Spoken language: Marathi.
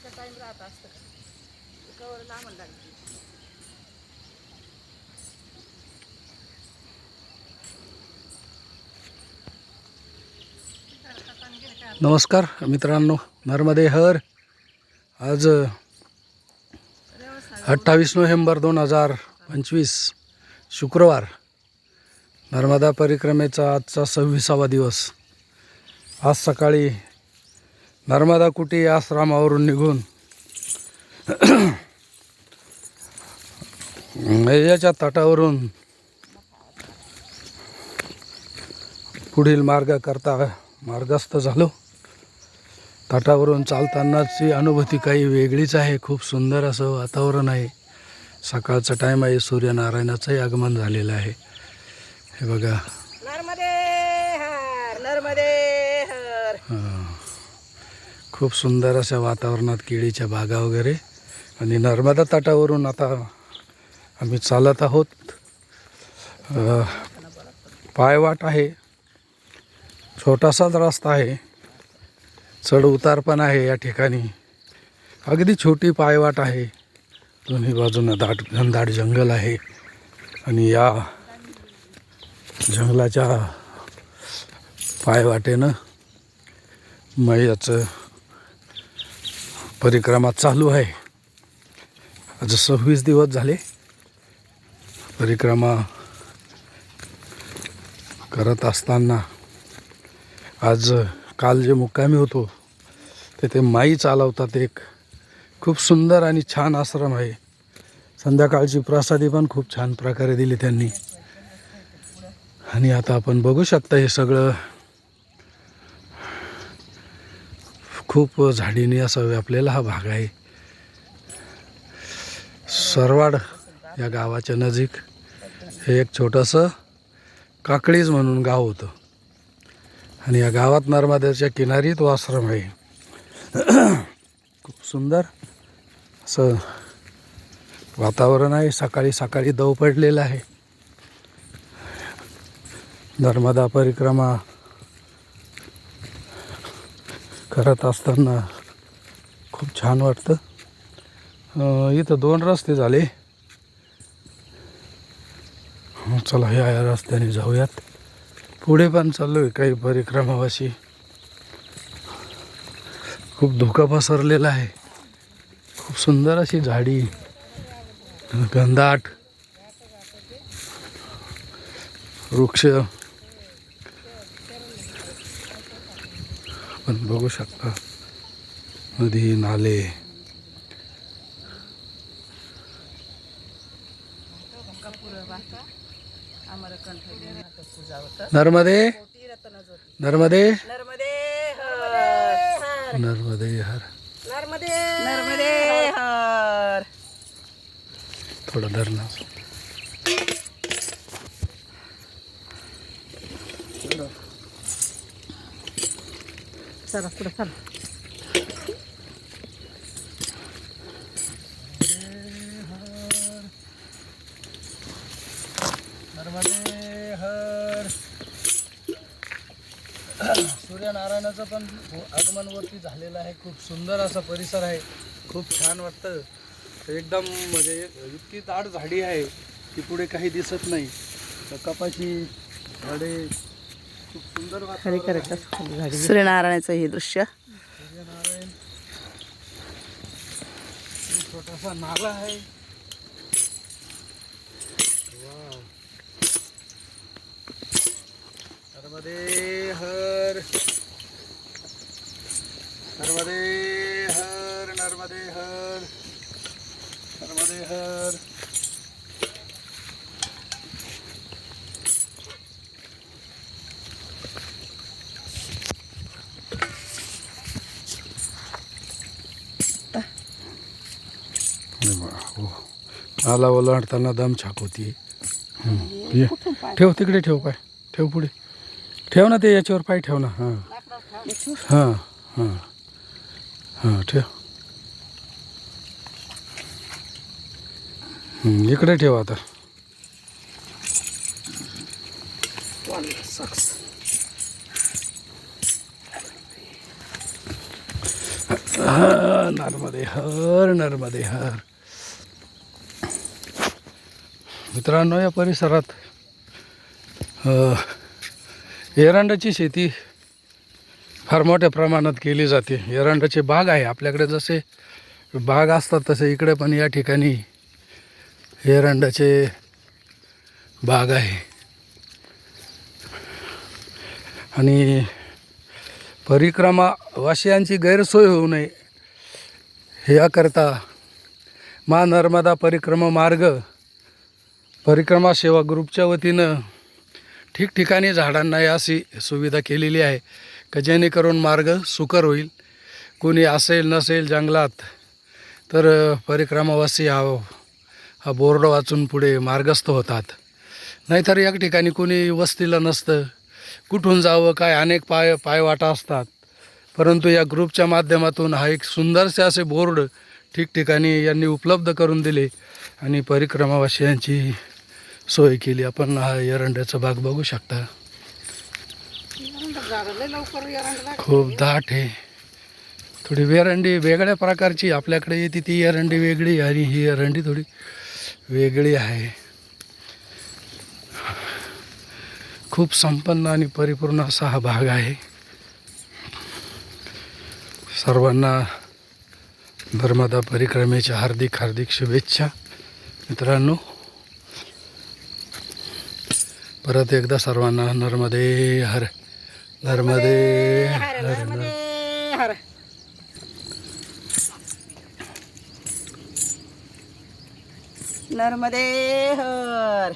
सकाळचा टाइम राहत असतं कवर लांब लागते. नमस्कार मित्रांनो, नर्मदे हर. आज 28 नोव्हेंबर 2025 शुक्रवार. नर्मदा परिक्रमेचा आजचा 26वा दिवस. आज सकाळी नर्मदा कुटी आश्रमावरून निघून याच्या तटावरून पुढील मार्गस्थ झालो. तटावरून चालतानाची अनुभूती काही वेगळीच आहे. खूप सुंदर असं वातावरण आहे. सकाळचा टाईम आहे. सूर्यनारायणाचंही आगमन झालेलं आहे. हे बघा, नर्मदे हर, नर्मदे हर. खूप सुंदर अशा वातावरणात केळीच्या बागा वगैरे. आणि नर्मदा तटावरून आता आम्ही चालत आहोत. पायवाट आहे, छोटासाच रस्ता आहे, चढ उतार पण आहे या ठिकाणी. अगदी छोटी पायवाट आहे. दोन्ही बाजूनं घनदाट जंगल आहे. आणि या जंगलाच्या पायवाटेनं मैयाचं परिक्रमा चालू आहे. आज 26 दिवस झाले परिक्रमा करत असताना. आज काल जे मुक्कामी होतो तिथे माई चालवतात. एक खूप सुंदर आणि छान आश्रम आहे. संध्याकाळची प्रसादी पण खूप छान प्रकारे दिली त्यांनी. आणि आता आपण बघू शकता हे सगळं खूप झाडीने असा व्यापलेला हा भाग आहे. सरवाड या गावाच्या नजीक हे एक छोटंसं काकळीज म्हणून गाव होतं. आणि या गावात नर्मदेच्या किनारी तो आश्रम आहे. खूप सुंदर असं वातावरण आहे. सकाळी सकाळी दव पडलेलं आहे. नर्मदा परिक्रमा करत असताना खूप छान वाटतं. इथं 2 रस्ते झाले. चला या रस्त्याने जाऊयात. पुढे पण चाललो आहे काही परिक्रमावासी. खूप धुका पसरलेला आहे. खूप सुंदर अशी झाडी, घनदाट वृक्ष आपण बघू शकता. नदी, नाले. नर्मदे नर्मदे नर्मदे हर, नर्मदे हर. नर्मदे नर्मदे हर. थोडा धरणा. चला पुढे चला. नर्मदे हर. सूर्यनारायणाचं पण आगमन वरती झालेलं आहे. खूप सुंदर असा परिसर आहे. खूप छान वाटतं. एकदम म्हणजे इतकी दाट झाडी आहे की पुढे काही दिसत नाही. कपाशी झाडे, खूप सुंदर खाली वातावरण करायचं आहे. सूर्यनारायणाचं हे दृश्य. सूर्यनारायण. एक छोटासा नाला आहे. वाव. नर्मदे हर, नर्मदे हर, नर्मदे हर, नर्मदे हर. नाला ओलांडताना दम छाक होती. ठेव तिकडे, ठेव पाय, ठेव पुढे, ठेव ना ते याच्यावर पाय ठेव ना. हां हां हां हां ठेव. इकडे ठेव आता. नर्मदे हर नर्मदे हर. मित्रांनो, या परिसरात एरंडाची शेती फार मोठ्या प्रमाणात केली जाते. एरंडाचे बाग आहे आपल्याकडे, जसे बाग असतात तसे इकडे पण या ठिकाणी एरंडाचे बाग आहे. आणि परिक्रमावासियांची गैरसोय होऊ नये याकरता मा नर्मदा परिक्रमा सेवा ग्रुपच्या वतीनं ठिकठिकाणी झाडांना अशी सुविधा केलेली आहे का जेणेकरून मार्ग सुकर होईल. कोणी असेल नसेल जंगलात तर परिक्रमावासी हा बोर्ड वाचून पुढे मार्गस्थ होतात. नाहीतर या ठिकाणी कोणी वस्तीला नसतं, कुठून जावं काय अनेक पायवाटा असतात. परंतु या ग्रुपच्या माध्यमातून हा एक सुंदरसे असे बोर्ड ठिकठिकाणी यांनी उपलब्ध करून दिले आणि परिक्रमावासियांची सोय केली. आपण हा एरंड्याचा बाग बघू शकता, खूप दाट आहे. थोडी एरंडी वेगळ्या प्रकारची आपल्याकडे येते, ती एरंडी वेगळी आणि ही एरंडी थोडी वेगळी आहे. खूप संपन्न आणि परिपूर्ण असा हा भाग आहे. सर्वांना नर्मदा परिक्रमेच्या हार्दिक हार्दिक शुभेच्छा. मित्रांनो, परत एकदा सर्वांना नर्मदे हर नर्मदे हर नर्मदे हर. नर्मदे हर.